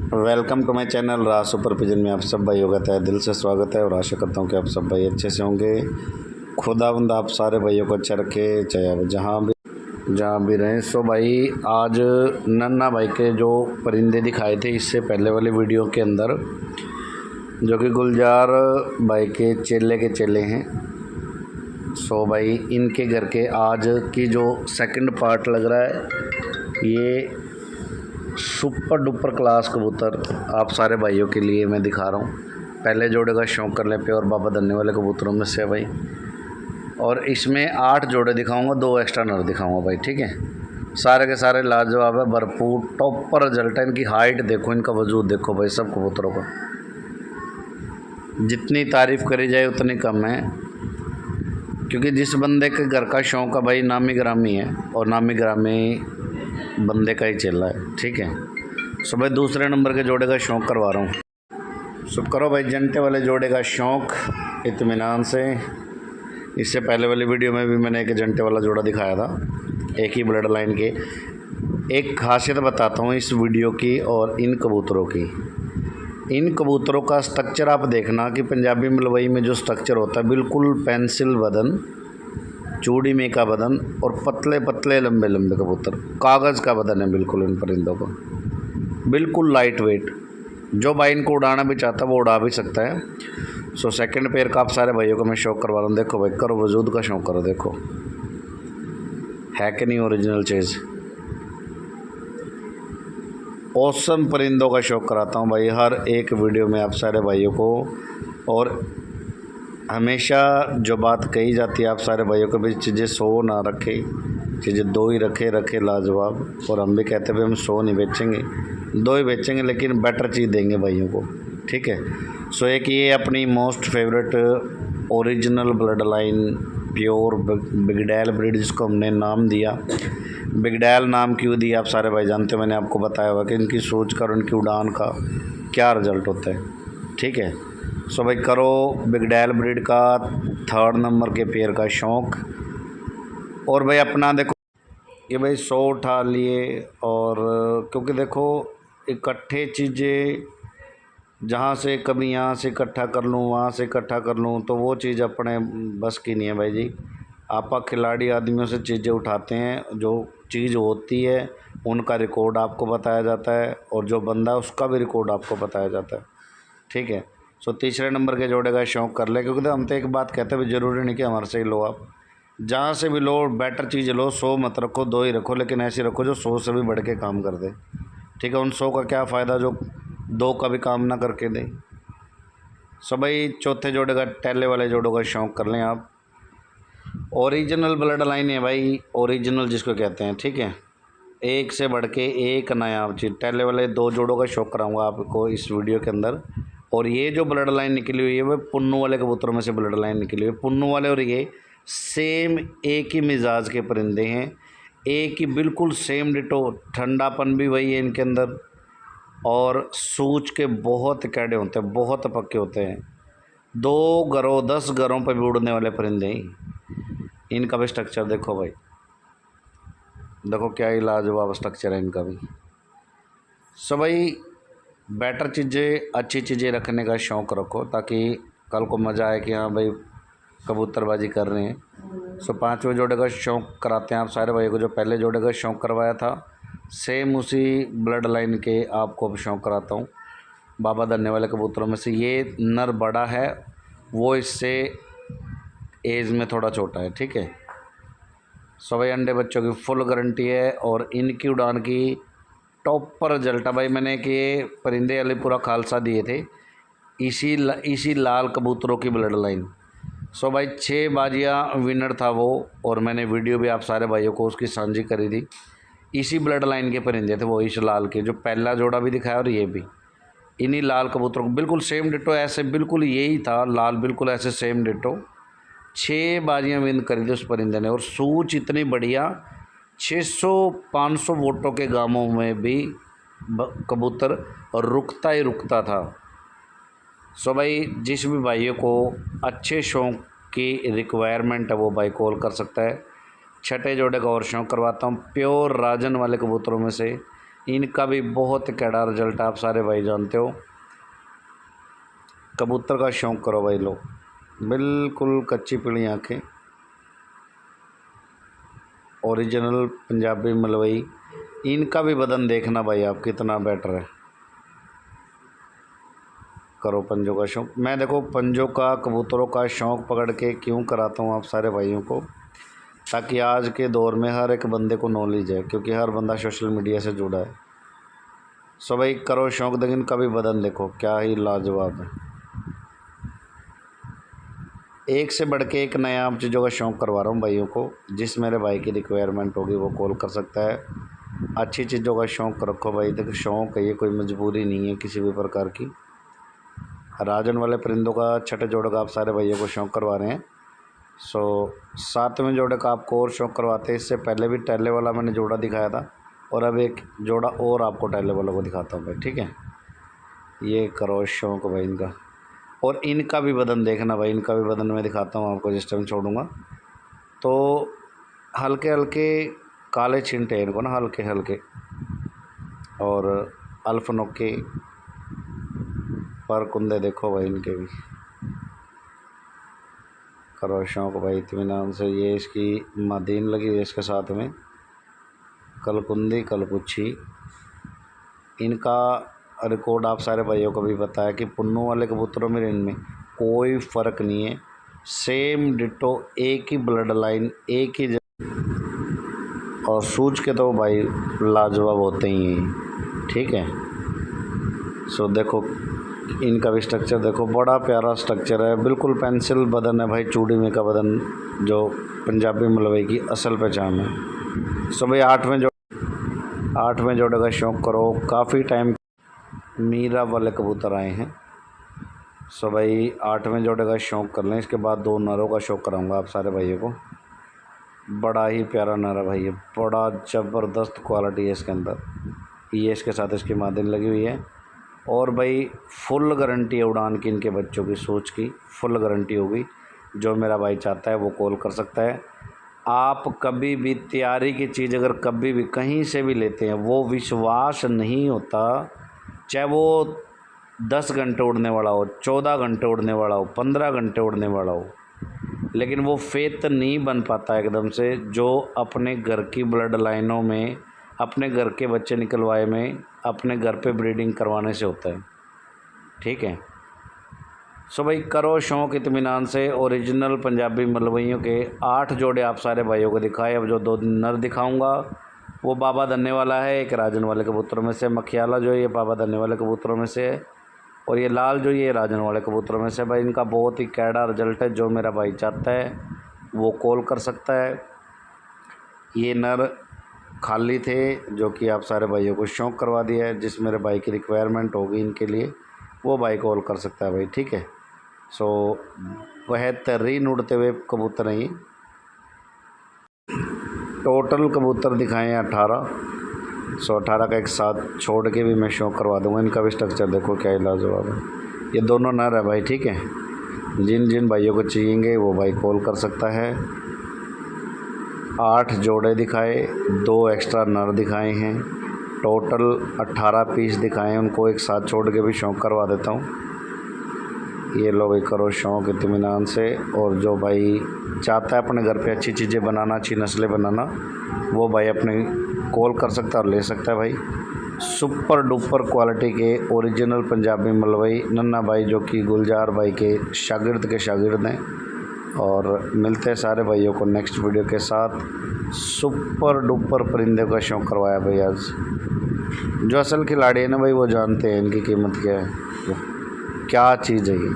Welcome to my channel Raj super pigeon में आप सब भाइयों का तहे दिल से स्वागत है और आशा करता हूँ कि आप सब भाई अच्छे से होंगे। खुदावंद आप सारे भाइयों को अच्छा रखे, चाहे आप जहाँ भी रहें। सो भाई आज नन्ना भाई के जो परिंदे दिखाए थे इससे पहले वाले वीडियो के अंदर, जो कि गुलजार भाई के चेले हैं। सो भाई इनके घर के आज की जो सेकंड पार्ट लग रहा है, ये सुपर डुपर क्लास कबूतर आप सारे भाइयों के लिए मैं दिखा रहा हूँ। पहले जोड़े का शौक़ कर लें, प्योर बाबा धन्ने वाले कबूतरों में से भाई। और इसमें 8 जोड़े दिखाऊंगा, 2 एक्स्ट्रा नर दिखाऊंगा भाई, ठीक है। सारे के सारे लाजवाब है, भरपूर टॉप पर रिजल्ट है। इनकी हाइट देखो, इनका वजूद देखो भाई, सब कबूतरों का जितनी तारीफ़ करी जाए उतनी कम है। क्योंकि जिस बंदे के घर का शौक़ है भाई, नामी ग्रामी है और नामी ग्रामी बंदे का ही चल रहा है, ठीक है। सो भाई दूसरे नंबर के जोड़े का शौक़ करवा रहा हूँ। सो करो भाई जंटे वाले जोड़े का शौक़ इत्मीनान से। इससे पहले वाली वीडियो में भी मैंने एक जंटे वाला जोड़ा दिखाया था, एक ही ब्लड लाइन के। एक खासियत बताता हूँ इस वीडियो की और इन कबूतरों की। इन कबूतरों का स्ट्रक्चर आप देखना कि पंजाबी मलवई में जो स्ट्रक्चर होता है, बिल्कुल पेंसिल बदन, चूड़ी में का बदन और पतले पतले लंबे लंबे कबूतर, कागज़ का बदन है बिल्कुल इन परिंदों का, बिल्कुल लाइट वेट। जो भाई इनको उड़ाना भी चाहता है वो उड़ा भी सकता है। सो सेकंड पेयर का आप सारे भाइयों को मैं शौक़ करवा रहा हूँ। देखो भाई, करो वजूद का शौक़ करो, देखो है कि नहीं ओरिजिनल चीज़। औसम परिंदों का शौक़ कराता हूँ भाई हर एक वीडियो में आप सारे भाइयों को। और हमेशा जो बात कही जाती है आप सारे भाइयों को भी, चीज़ें 100 ना रखे, चीज़ें 2 ही रखे लाजवाब। और हम भी कहते हैं हम 100 नहीं बेचेंगे, 2 ही बेचेंगे, लेकिन बेटर चीज़ देंगे भाइयों को, ठीक है। सो एक ये अपनी most favourite original blood line pure बिगडैल ब्रीड, जिसको हमने नाम दिया बिगडैल। नाम क्यों दिया आप सारे भाई जानते हो, मैंने आपको बताया हुआ कि इनकी सोच का और इनकी उड़ान का क्या रिज़ल्ट होता है, ठीक है। सो भाई करो बिगडैल ब्रीड का 3rd नंबर के पेयर का शौक़। और भाई अपना देखो कि भाई 100 उठा लिए, और क्योंकि देखो इकट्ठे चीज़ें जहाँ से कभी यहाँ से इकट्ठा कर लूँ, वहाँ से इकट्ठा कर लूँ, तो वो चीज़ अपने बस की नहीं है भाई जी। आप खिलाड़ी आदमियों से चीज़ें उठाते हैं, जो चीज़ होती है उनका रिकॉर्ड आपको बताया जाता है, और जो बंदा है उसका भी रिकॉर्ड आपको बताया जाता है, ठीक है। सो तीसरे नंबर के जोड़े का शौक़ कर ले। क्योंकि हम तो एक बात कहते हैं, ज़रूरी नहीं कि हमारे से ही लो, आप जहाँ से भी लो बेटर चीज़ लो। 100 मत रखो, 2 ही रखो, लेकिन ऐसी रखो जो 100 से भी बढ़ के काम कर दे, ठीक है। उन 100 का क्या फ़ायदा जो 2 का भी काम ना करके दे। सो भाई चौथे जोड़े का टैले वाले जोड़ों का शौक़ कर लें आप। ओरिजिनल ब्लड लाइन है भाई, ओरिजिनल जिसको कहते हैं, ठीक है। एक से बढ़ के एक नया चीज़। टैले वाले 2 जोड़ों का शौक़ कराऊंगा आपको इस वीडियो के अंदर। और ये जो ब्लड लाइन निकली हुई है वो पुन्नू वाले कबूतरों में से ब्लड लाइन निकली हुई है। पुन्नू वाले और ये सेम एक ही मिजाज के परिंदे हैं, एक ही बिल्कुल सेम डिटो। ठंडापन भी वही है इनके अंदर, और सूच के बहुत कैडे होते हैं, बहुत पक्के होते हैं। 2 घरों 10 घरों पर भी उड़ने वाले परिंदे हैं। इनका भी स्ट्रक्चर देखो भाई, देखो क्या ही लाजवाब स्ट्रक्चर है इनका भी। सो भाई बेटर चीज़ें, अच्छी चीज़ें रखने का शौक़ रखो, ताकि कल को मज़ा आए कि हाँ भाई कबूतरबाजी कर रहे हैं। सो 5वें जोड़े का शौक़ कराते हैं आप सारे भाइयों को। जो पहले जोड़े का शौक़ करवाया था, सेम उसी ब्लड लाइन के आपको अब शौक़ कराता हूँ। बाबा धन्ने वाले कबूतरों में से ये नर बड़ा है, वो इससे एज में थोड़ा छोटा है, ठीक है। सो भाई अंडे बच्चों की फुल गारंटी है, और इनकी उड़ान की टॉप पर रिजल्ट है भाई। मैंने कि परिंदे वाले पूरा खालसा दिए थे इसी लाल कबूतरों की ब्लड लाइन। सो भाई 6 बाजियाँ विनर था वो, और मैंने वीडियो भी आप सारे भाइयों को उसकी साझी करी थी। इसी ब्लड लाइन के परिंदे थे वो, इस लाल के, जो पहला जोड़ा भी दिखाया और ये भी इन्हीं लाल कबूतरों को बिल्कुल सेम डिटो, ऐसे बिल्कुल यही था लाल, बिल्कुल ऐसे सेम डिटो। 6 बाजियाँ विन करी थी उस परिंदे ने, और सूच इतनी बढ़िया, 600-500 वोटों के गांवों में भी कबूतर रुकता ही रुकता था। सो भाई जिस भी भाइयों को अच्छे शौक़ की रिक्वायरमेंट है वो भाई कॉल कर सकता है। छठे जोड़े का और शौक़ करवाता हूँ, प्योर राजन वाले कबूतरों में से इनका भी बहुत कैडा रिजल्ट आप सारे भाई जानते हो। कबूतर का शौक़ करो भाई लोग, बिल्कुल कच्ची पीली आँखें, ओरिजिनल पंजाबी मलवई। इनका भी बदन देखना भाई आप कितना बेटर है। करो पंजों का शौक़। मैं देखो पंजों का कबूतरों का शौक़ पकड़ के क्यों कराता हूँ आप सारे भाइयों को, ताकि आज के दौर में हर एक बंदे को नॉलेज है, क्योंकि हर बंदा सोशल मीडिया से जुड़ा है। सो भाई करो शौक़, देखो इनका भी बदन देखो क्या ही लाजवाब है। एक से बढ़ के एक नया आप चीज़ों का शौक़ करवा रहा हूँ भाइयों को। जिस मेरे भाई की रिक्वायरमेंट होगी वो कॉल कर सकता है। अच्छी चीज़ों का शौक़ रखो भाई, देखो शौक़ है ये, कोई मजबूरी नहीं है किसी भी प्रकार की। राजन वाले परिंदों का छठे जोड़े का आप सारे भाइयों को शौक़ करवा रहे हैं। सो सातवें जोड़े का आपको और शौक़ करवाते हैं। इससे पहले भी टैले वाला मैंने जोड़ा दिखाया था, और अब एक जोड़ा और आपको टैले वालों को दिखाता हूँ भाई, ठीक है। ये करो शौक़ भाई इनका, और इनका भी बदन देखना भाई, इनका भी बदन मैं दिखाता हूँ आपको जिस टाइम छोड़ूंगा। तो हल्के हल्के काले छिंटे इनको ना, हल्के हल्के, और अल्फनों के पर कुंदे देखो भाई इनके भी। करो शौक़ भाई इत्मीनान से। ये इसकी मादीन लगी हुई है इसके साथ में, कलकुंदी कलपुच्छी। इनका रिकॉर्ड आप सारे भाइयों को भी पता है कि पुन्नू वाले कबूतरों में इनमें कोई फ़र्क नहीं है, सेम डिटो, एक ही ब्लड लाइन, एक ही और सूझ के तो भाई लाजवाब होते ही हैं, ठीक है। सो देखो इनका भी स्ट्रक्चर देखो, बड़ा प्यारा स्ट्रक्चर है, बिल्कुल पेंसिल बदन है भाई, चूड़ी में का बदन, जो पंजाबी मलवई की असल पहचान है। सो भाई आठवें जोड़े का शौक़ करो। काफ़ी टाइम मीरा वाले कबूतर आए हैं। सो भाई आठवें जोड़े का शौक़ कर लें। इसके बाद दो नरों का शौक़ कराऊंगा आप सारे भाइयों को। बड़ा ही प्यारा नर है भाई, ये बड़ा ज़बरदस्त क्वालिटी है इसके अंदर। ये इसके साथ इसकी मादिन लगी हुई है, और भाई फुल गारंटी है उड़ान की, इनके बच्चों की सोच की फुल गारंटी होगी। जो मेरा भाई चाहता है वो कॉल कर सकता है। आप कभी भी तैयारी की चीज़ अगर कभी भी कहीं से भी लेते हैं, वो विश्वास नहीं होता, चाहे वो 10 घंटे उड़ने वाला हो, 14 घंटे उड़ने वाला हो, 15 घंटे उड़ने वाला हो, लेकिन वो फेथ नहीं बन पाता एकदम से, जो अपने घर की ब्लड लाइनों में, अपने घर के बच्चे निकलवाए में, अपने घर पे ब्रीडिंग करवाने से होता है, ठीक है। सो भाई करो शौक़ इत्मीनान से। ओरिजिनल पंजाबी मलवइयों के 8 जोड़े आप सारे भाइयों को दिखाए। अब जो 2 नर दिखाऊंगा वो बाबा धन्ने वाला है, एक राजन वाले कबूतरों में से। मखियाला जो है ये बाबा धन्ने वाले कबूतरों में से है, और ये लाल जो ये राजन वाले कबूतरों में से। भाई इनका बहुत ही कैडा रिजल्ट है। जो मेरा भाई चाहता है वो कॉल कर सकता है। ये नर खाली थे जो कि आप सारे भाइयों को शौक़ करवा दिया है। जिस मेरे भाई की रिक्वायरमेंट होगी इनके लिए वो भाई कॉल कर सकता है भाई, ठीक है। सो वह तर्रीन उड़ते हुए कबूतर हैं। टोटल कबूतर दिखाए हैं 18। सो 18 का एक साथ छोड़ के भी मैं शौक़ करवा दूंगा। इनका भी स्ट्रक्चर देखो क्या इलाजवाब है। ये दोनों नर है भाई, ठीक है। जिन जिन भाइयों को चाहिएंगे वो भाई कॉल कर सकता है। 8 जोड़े दिखाए, 2 एक्स्ट्रा नर दिखाए हैं, टोटल 18 पीस दिखाए हैं। उनको एक साथ छोड़ के भी शौक़ करवा देता हूँ। ये लो भाई करो शौक़ इत्मीनान से। और जो भाई चाहता है अपने घर पे अच्छी चीज़ें बनाना, अच्छी नस्लें बनाना, वो भाई अपने कॉल कर सकता है और ले सकता है भाई। सुपर डुपर क्वालिटी के ओरिजिनल पंजाबी मलवई नन्ना भाई, जो कि गुलजार भाई के शागिर्द हैं। और मिलते हैं सारे भाइयों को नेक्स्ट वीडियो के साथ। सुपर डुपर परिंदे का शौक़ करवाया भाई आज। जो असल खिलाड़ी है ना भाई वो जानते हैं इनकी कीमत क्या है, क्या चीज़ है ये।